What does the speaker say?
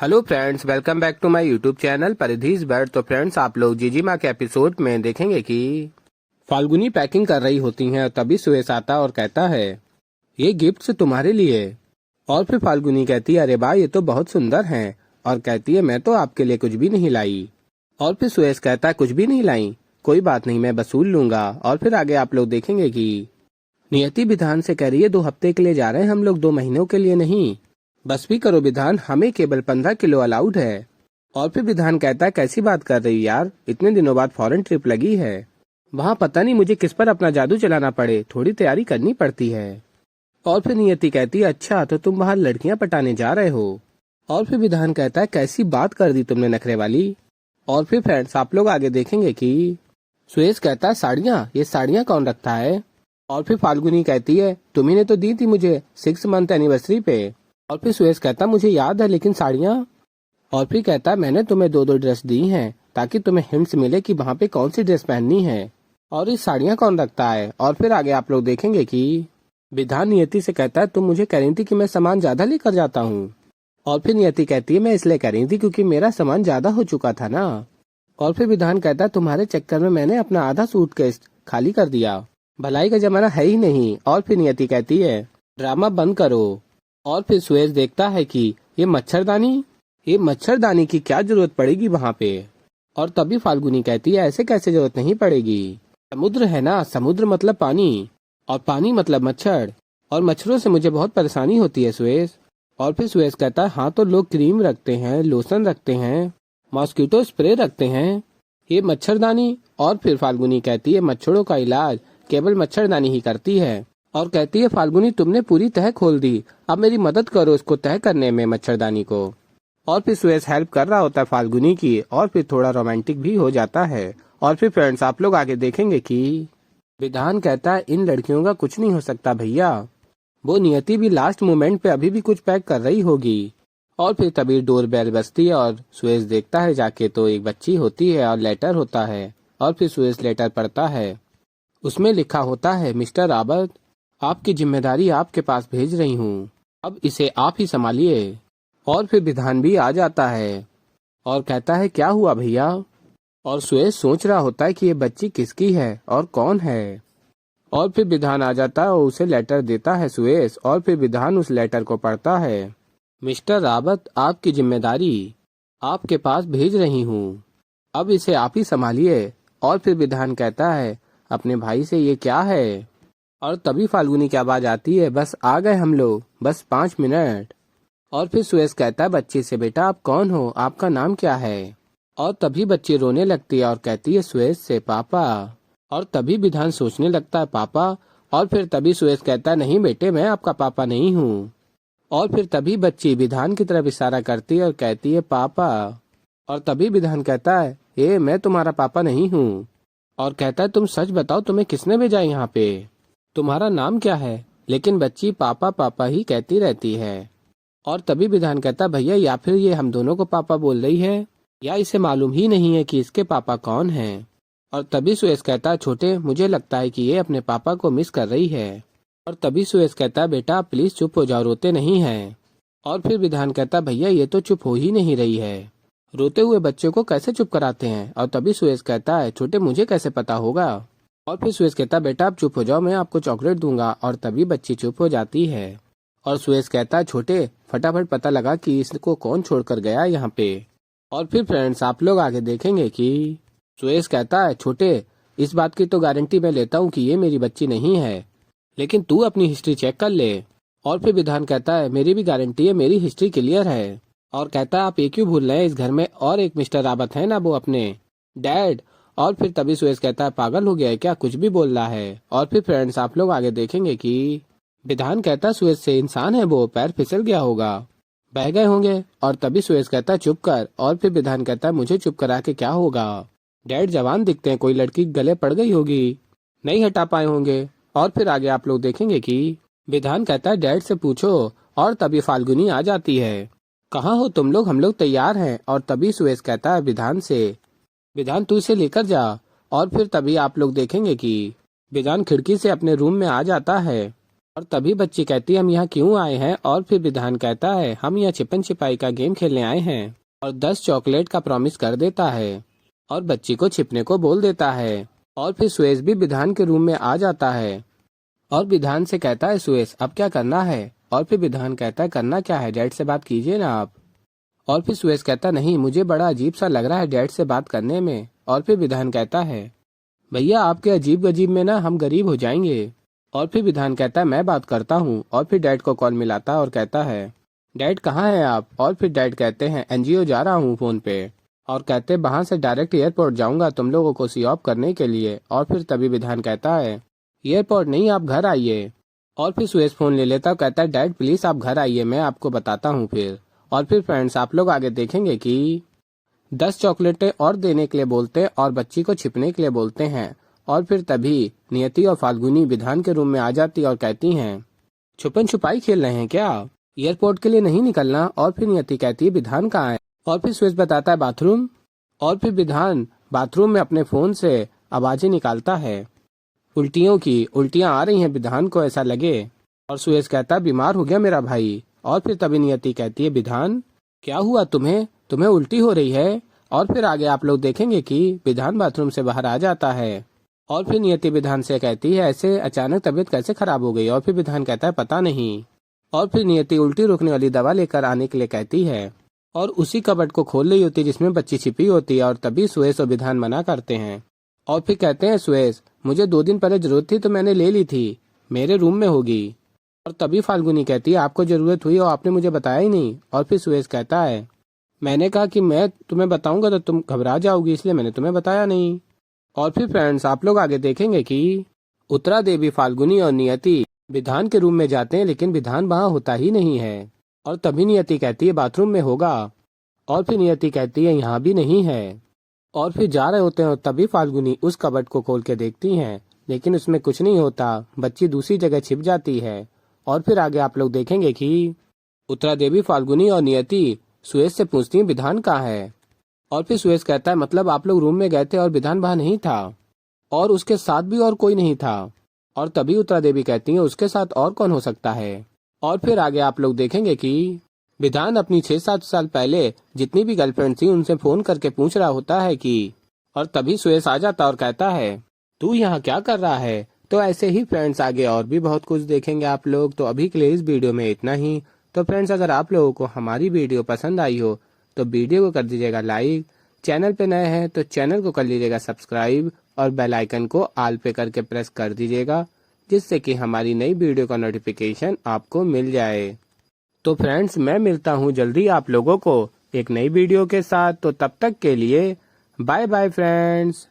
Hello friends, welcome back to my YouTube channel परिधीज world. तो friends, आप लोग जीजी माँ के एपिसोड में देखेंगे कि फाल्गुनी पैकिंग कर रही होती हैं और तभी सुरेश आता और कहता है ये गिफ्ट्स तुम्हारे लिए। और फिर फाल्गुनी कहती है अरे वाह, ये तो बहुत सुंदर हैं। और कहती है मैं तो आपके लिए कुछ भी नहीं लाई। और फिर सुरेश कहता है कुछ भी नहीं लाई, कोई बात नहीं, मैं वसूल लूंगा। और फिर आगे आप लोग देखेंगे कि नियति विधान से कह रही है 2 हफ्ते के लिए जा रहे हैं हम लोग, 2 महीनों के लिए नहीं। बस भी करो विधान, हमें केवल 15 किलो अलाउड है। और फिर विधान कहता है कैसी बात कर रही यार, इतने दिनों बाद फॉरेन ट्रिप लगी है, वहाँ पता नहीं मुझे किस पर अपना जादू चलाना पड़े, थोड़ी तैयारी करनी पड़ती है। और फिर नियति कहती है अच्छा तो तुम बाहर लड़कियां पटाने जा रहे हो। और फिर विधान कहता है कैसी बात कर दी तुमने नखरे वाली। और फिर फ्रेंड्स, आप लोग आगे देखेंगे कि सुरेश कहता है साड़ियाँ, ये साड़ियाँ कौन रखता है। और फिर फाल्गुनी कहती है तुम्ही ने तो दी थी मुझे 6 मंथ एनिवर्सरी पे। और फिर सुरेश कहता मुझे याद है, लेकिन साड़ियाँ। और फिर कहता मैंने तुम्हें 2-2 ड्रेस दी हैं ताकि तुम्हें हिंट्स मिले कि वहाँ पे कौन सी ड्रेस पहननी है और ये साड़ियाँ कौन रखता है। और फिर आगे आप लोग देखेंगे कि विधान नियति से कहता है तुम मुझे कह रही थी कि मैं सामान ज्यादा लेकर जाता हूँ। और फिर नियति कहती है मैं इसलिए कह रही थी क्योंकि मेरा सामान ज्यादा हो चुका था ना। और फिर विधान कहता है तुम्हारे चक्कर में मैंने अपना आधा सूटकेस खाली कर दिया, भलाई का जमाना है ही नहीं। और फिर नियति कहती है ड्रामा बंद करो। और फिर सुरेश देखता है कि ये मच्छरदानी की क्या जरूरत पड़ेगी वहाँ पे। और तभी फाल्गुनी कहती है ऐसे कैसे जरूरत नहीं पड़ेगी, समुद्र है ना, समुद्र मतलब पानी और पानी मतलब मच्छर, और मच्छरों से मुझे बहुत परेशानी होती है सुरेश। और फिर सुरेश कहता है हाँ तो लोग क्रीम रखते हैं, लोशन रखते हैं, मॉस्किटो स्प्रे रखते हैं, ये मच्छरदानी। और फिर फाल्गुनी कहती है मच्छरों का इलाज केवल मच्छरदानी ही करती है। और कहती है फाल्गुनी तुमने पूरी तह खोल दी, अब मेरी मदद करो इसको तह करने में मच्छरदानी को। और फिर सुरेश हेल्प कर रहा होता है फाल्गुनी की, और फिर थोड़ा रोमांटिक भी हो जाता है। और फिर फ्रेंड्स, आप लोग आगे देखेंगे कि विधान कहता है इन लड़कियों का कुछ नहीं हो सकता भैया, वो नियति भी लास्ट मोमेंट पे अभी भी कुछ पैक कर रही होगी। और फिर तभी डोर बेल बजती है और सुरेश देखता है जाके तो एक बच्ची होती है और लेटर होता है। और फिर सुरेश लेटर पढ़ता है, उसमें लिखा होता है मिस्टर रॉबर्ट, आपकी जिम्मेदारी आपके पास भेज रही हूँ, अब इसे आप ही संभालिए। और फिर विधान भी आ जाता है और कहता है क्या हुआ भैया। और सुरेश सोच रहा होता है कि ये बच्ची किसकी है और कौन है। और फिर विधान आ जाता है और उसे लेटर देता है सुरेश। और फिर विधान उस लेटर को पढ़ता है, मिस्टर रावत आपकी जिम्मेदारी आपके पास भेज रही हूँ, अब इसे आप ही संभालिए। और फिर विधान कहता है अपने भाई से ये क्या है। और तभी फाल्गुनी की आवाज आती है बस आ गए हम लोग, बस 5 मिनट। और फिर सुरेश कहता है बच्ची से बेटा आप कौन हो, आपका नाम क्या है। और तभी बच्ची रोने लगती है और कहती है सुरेश से पापा। और तभी विधान सोचने लगता है पापा। और फिर तभी सुरेश कहता है नहीं बेटे, मैं आपका पापा नहीं हूँ। और फिर तभी बच्ची विधान की तरफ इशारा करती है और कहती है पापा। और तभी विधान कहता है ये मैं तुम्हारा पापा नहीं हूँ। और कहता है तुम सच बताओ तुम्हें किसने भेजा यहाँ पे, तुम्हारा नाम क्या है। लेकिन बच्ची पापा पापा ही कहती रहती है। और तभी विधान कहता भैया या फिर ये हम दोनों को पापा बोल रही है, या इसे मालूम ही नहीं है कि इसके पापा कौन हैं। और तभी सुरेश कहता छोटे मुझे लगता है कि ये अपने पापा को मिस कर रही है। और तभी सुरेश कहता बेटा प्लीज चुप हो जाओ, रोते नहीं हैं। और फिर विधान कहता भैया ये तो चुप हो ही नहीं रही है, रोते हुए बच्चे को कैसे चुप कराते हैं। और तभी सुरेश कहता है छोटे मुझे कैसे पता होगा। और फिर सुरेश कहता बेटा आप चुप हो जाओ, मैं आपको चॉकलेट दूंगा। और तभी बच्ची चुप हो जाती है। और सुरेश कहता है छोटे फटाफट पता लगा कि इसको कौन छोड़कर गया यहाँ पे। और फिर फ्रेंड्स, आप लोग आगे देखेंगे कि सुरेश कहता है छोटे इस बात की तो गारंटी मैं लेता हूँ कि ये मेरी बच्ची नहीं है, लेकिन तू अपनी हिस्ट्री चेक कर ले। और फिर विधान कहता है मेरी भी गारंटी है, मेरी हिस्ट्री क्लियर है। और कहता है आप ये क्यों भूल रहे हैं, इस घर में और एक मिस्टर रावत है ना, वो अपने डैड। और फिर तभी सुरेश कहता है पागल हो गया है क्या, कुछ भी बोल रहा है। और फिर फ्रेंड्स, आप लोग आगे देखेंगे कि विधान कहता है सुरेश से इंसान है वो, पैर फिसल गया होगा, बह गए होंगे। और तभी सुरेश कहता है चुप कर। और फिर विधान कहता है मुझे चुप करा के क्या होगा, डैड जवान दिखते हैं, कोई लड़की गले पड़ गई होगी, नहीं हटा पाए होंगे। और फिर आगे आप लोग देखेंगे कि विधान कहता है डैड से पूछो। और तभी फाल्गुनी आ जाती है, कहाँ हो तुम लोग, हम लोग तैयार हैं। और तभी सुरेश कहता है विधान से विधान तू इसे लेकर जा। और फिर तभी आप लोग देखेंगे कि विधान खिड़की से अपने रूम में आ जाता है। और तभी बच्ची कहती है हम यहाँ क्यों आए हैं, और फिर विधान कहता है हम यहाँ छिपन छिपाई का गेम खेलने आए हैं, और 10 चॉकलेट का प्रॉमिस कर देता है और बच्ची को छिपने को बोल देता है। और फिर सुरेश भी विधान के रूम में आ जाता है और विधान से कहता है सुरेश अब क्या करना है, और फिर विधान कहता है करना क्या है, डैड से बात कीजिए ना आप। और फिर सुरेश कहता नहीं मुझे बड़ा अजीब सा लग रहा है डैड से बात करने में। और फिर विधान कहता है भैया आपके अजीब गजीब में ना हम गरीब हो जाएंगे। और फिर विधान कहता है मैं बात करता हूँ, और फिर डैड को कॉल मिलाता है और कहता है डैड कहाँ हैं आप। और फिर डैड कहते हैं एनजीओ जा रहा हूँ फोन पे, और कहते वहां से डायरेक्ट एयरपोर्ट जाऊंगा तुम लोगों को सी ऑफ करने के लिए। और फिर तभी विधान कहता है एयरपोर्ट नहीं आप घर आइए। और फिर सुरेश फोन ले लेता है, कहता है डैड प्लीज आप घर आइए मैं आपको बताता हूँ फिर। और फिर फ्रेंड्स आप लोग आगे देखेंगे कि 10 चॉकलेटें और देने के लिए बोलते और बच्ची को छिपने के लिए बोलते हैं। और फिर तभी नियति और फाल्गुनी विधान के रूम में आ जाती और कहती हैं छुपन छुपाई खेल रहे हैं क्या, एयरपोर्ट के लिए नहीं निकलना। और फिर नियति कहती है विधान कहाँ है। और फिर सुरेश बताता है बाथरूम। और फिर विधान बाथरूम में अपने फोन से आवाजें निकालता है उल्टियों की, उल्टियां आ रही हैं विधान को ऐसा लगे। और सुरेश कहता है बीमार हो गया मेरा भाई। और फिर तभी नियति कहती है विधान क्या हुआ तुम्हें, तुम्हें उल्टी हो रही है। और फिर आगे आप लोग देखेंगे कि विधान बाथरूम से बाहर आ जाता है। और फिर नियति विधान से कहती है ऐसे अचानक तबीयत कैसे खराब हो गई। और फिर विधान कहता है पता नहीं। और फिर नियति उल्टी रोकने वाली दवा लेकर आने के लिए कहती है और उसी कबर्ड को खोल रही होती है जिसमें बच्ची छिपी होती है। और तभी सुरेश और विधान मना करते हैं और फिर कहते हैं सुरेश मुझे 2 दिन पहले जरूरत थी तो मैंने ले ली थी, मेरे रूम में होगी। और तभी फाल्गुनी कहती है आपको जरूरत हुई और आपने मुझे बताया ही नहीं। और फिर सुरेश कहता है मैंने कहा कि मैं तुम्हें बताऊंगा तो तुम घबरा जाओगी इसलिए मैंने तुम्हें बताया नहीं। और फिर फ्रेंड्स आप लोग आगे देखेंगे कि उत्तरा देवी फाल्गुनी और नियति विधान के रूम में जाते हैं लेकिन विधान वहाँ होता ही नहीं है। और तभी नियति कहती है बाथरूम में होगा। और फिर नियति कहती है यहाँ भी नहीं है। और फिर जा रहे होते हैं और तभी फाल्गुनी उस कबर्ड को खोल के देखती हैं लेकिन उसमें कुछ नहीं होता, बच्ची दूसरी जगह छिप जाती है। और फिर आगे आप लोग देखेंगे कि उत्तरा देवी फाल्गुनी और नियति सुरेश से पूछती है विधान कहाँ है। और फिर सुरेश कहता है मतलब आप लोग रूम में गए थे और विधान वहाँ नहीं था और उसके साथ भी और कोई नहीं था। और तभी उत्तरा देवी कहती है उसके साथ और कौन हो सकता है। और फिर आगे आप लोग देखेंगे कि विधान अपनी 6-7 साल पहले जितनी भी गर्लफ्रेंड थी उनसे फोन करके पूछ रहा होता है कि, और तभी सुरेश आ जाता और कहता है तू यहाँ क्या कर रहा है। तो ऐसे ही फ्रेंड्स आगे और भी बहुत कुछ देखेंगे आप लोग। तो अभी के लिए इस वीडियो में इतना ही। तो फ्रेंड्स अगर आप लोगों को हमारी वीडियो पसंद आई हो तो वीडियो को कर दीजिएगा लाइक, चैनल पे नए हैं तो चैनल को कर लीजिएगा सब्सक्राइब और बेल आइकन को ऑल पे करके प्रेस कर दीजिएगा जिससे कि हमारी नई वीडियो का नोटिफिकेशन आपको मिल जाए। तो फ्रेंड्स मैं मिलता हूँ जल्दी आप लोगों को एक नई वीडियो के साथ। तो तब तक के लिए बाय बाय फ्रेंड्स।